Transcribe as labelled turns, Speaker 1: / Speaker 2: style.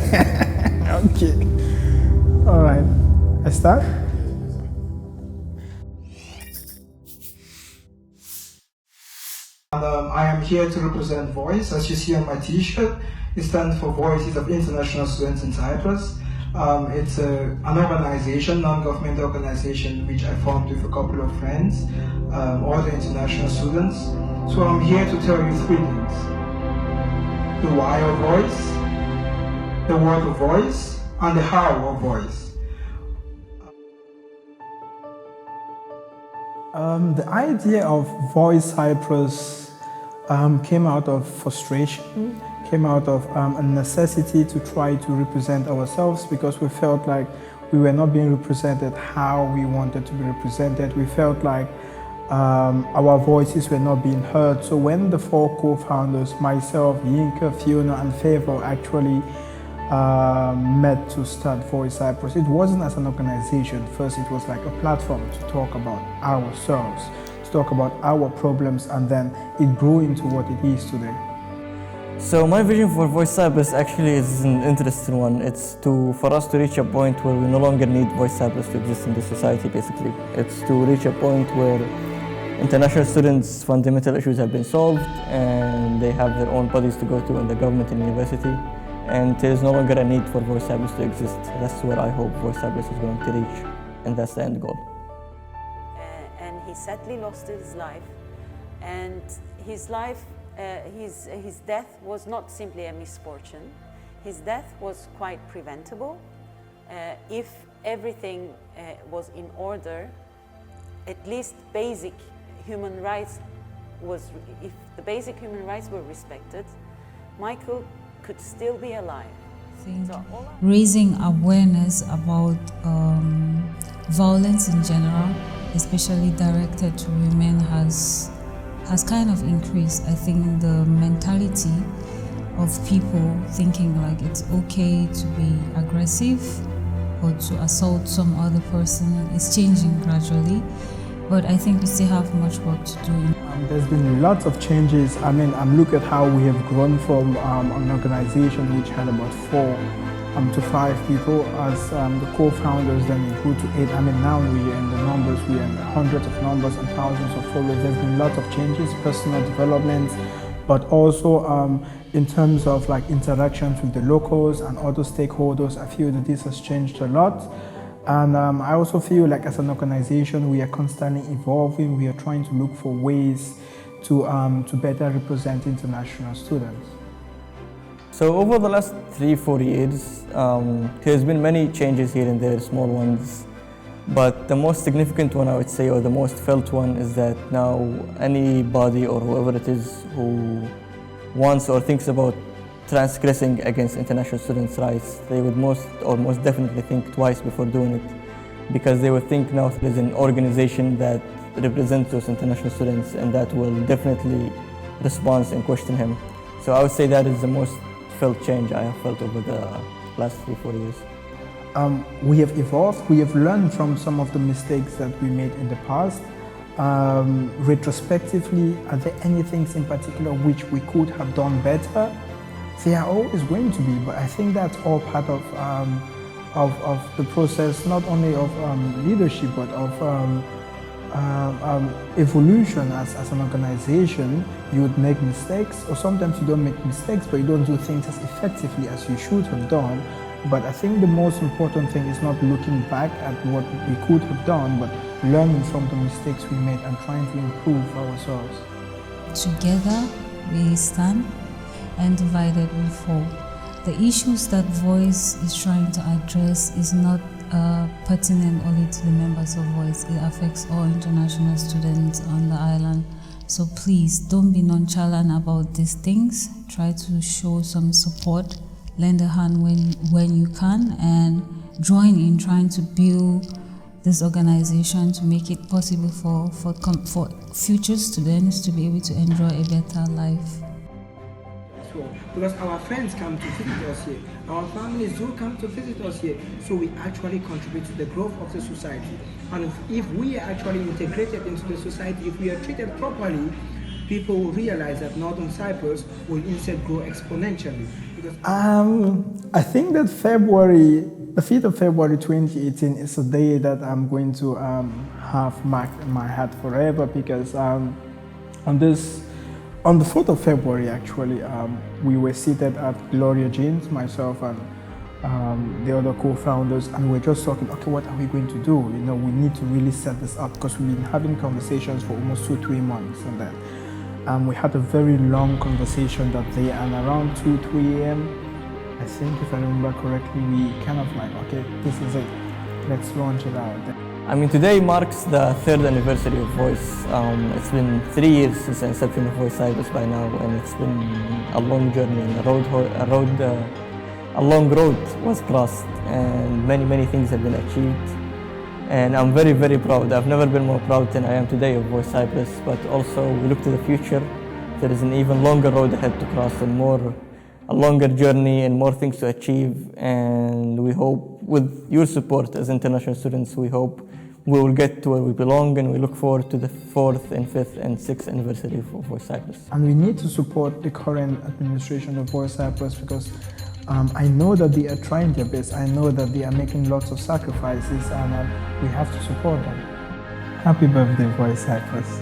Speaker 1: Okay. All right. I start? And I am here to represent VOIS. As you see on my t-shirt, it stands for Voices of International Students in Cyprus. It's an organization, non-governmental organization, which I formed with a couple of friends, all the international students. So I'm here to tell you three things: the why of voice, the what of voice, and the how of voice. The idea of VOIS Cyprus came out of frustration, came out of a necessity to try to represent ourselves, because we felt like we were not being represented how we wanted to be represented. We felt like our voices were not being heard. So when the four co-founders, myself, Yinka, Fiona and Favour, actually met to start VOIS Cyprus, it wasn't as an organization. First, it was like a platform to talk about ourselves, to talk about our problems, and then it grew into what it is today.
Speaker 2: So my vision for VOIS Cyprus actually is an interesting one. It's for us to reach a point where we no longer need VOIS Cyprus to exist in the society, basically. It's to reach a point where international students' fundamental issues have been solved and they have their own bodies to go to in the government and university. And there is no longer a need for VOIS Cyprus to exist. That's where I hope VOIS Cyprus is going to reach, and that's the end goal.
Speaker 3: And he sadly lost his life, and his life, his death was not simply a misfortune. His death was quite preventable. If everything was in order, at least basic human rights if the basic human rights were respected, Michael could still be alive.
Speaker 4: Raising awareness about violence in general, especially directed to women, has kind of increased. I think the mentality of people thinking like it's okay to be aggressive or to assault some other person is changing gradually, but I think we still have much work to do.
Speaker 1: There's been lots of changes. I mean, look at how we have grown from an organization which had about 4 to 5 people as the co-founders, then it grew to 8. I mean, now we are in the numbers, we are in hundreds of numbers and thousands of followers. There's been lots of changes, personal developments, but also in terms of like interactions with the locals and other stakeholders. I feel that this has changed a lot. And I also feel like as an organization, we are constantly evolving. We are trying to look for ways to better represent international students.
Speaker 2: So over the last 3-4 years, there's been many changes here and there, small ones. But the most significant one, I would say, or the most felt one, is that now anybody or whoever it is who wants or thinks about transgressing against international students' rights, they would most definitely think twice before doing it, because they would think now there's an organization that represents those international students and that will definitely respond and question him. So I would say that is the most felt change I have felt over the last 3-4 years.
Speaker 1: We have evolved, we have learned from some of the mistakes that we made in the past. Retrospectively, are there any things in particular which we could have done better? There are always going to be, but I think that's all part of the process, not only of leadership, but of evolution as an organization. You would make mistakes, or sometimes you don't make mistakes, but you don't do things as effectively as you should have done. But I think the most important thing is not looking back at what we could have done, but learning from the mistakes we made and trying to improve ourselves.
Speaker 4: Together we stand, and divided we fall. The issues that VOIS is trying to address is not pertinent only to the members of VOIS. It affects all international students on the island. So please don't be nonchalant about these things. Try to show some support, lend a hand when you can, and join in trying to build this organization to make it possible for future students to be able to enjoy a better life.
Speaker 1: Because our friends come to visit us here, our families do come to visit us here, so we actually contribute to the growth of the society. And if we are actually integrated into the society, if we are treated properly, people will realize that Northern Cyprus will instead grow exponentially. Because I think that the 5th of February 2018 is a day that I'm going to have marked in my heart forever, because on the 4th of February, actually, we were seated at Gloria Jeans, myself and the other co-founders, and we're just talking, okay, what are we going to do? You know, we need to really set this up, because we've been having conversations for almost 2-3 months, and then we had a very long conversation that day, and around 2-3 a.m., I think, if I remember correctly, we kind of like, okay, this is it, let's launch it out.
Speaker 2: I mean, today marks the 3rd anniversary of VOIS. It's been 3 years since the inception of VOIS Cyprus by now, and it's been a long journey, and a long road was crossed, and many things have been achieved. And I'm very, very proud. I've never been more proud than I am today of VOIS Cyprus, but also we look to the future. There is an even longer road ahead to cross, and a longer journey and more things to achieve. And we hope, with your support as international students, we hope we will get to where we belong, and we look forward to the 4th and 5th and 6th anniversary of VOIS Cyprus.
Speaker 1: And we need to support the current administration of VOIS Cyprus, because I know that they are trying their best. I know that they are making lots of sacrifices, and we have to support them. Happy birthday, VOIS Cyprus.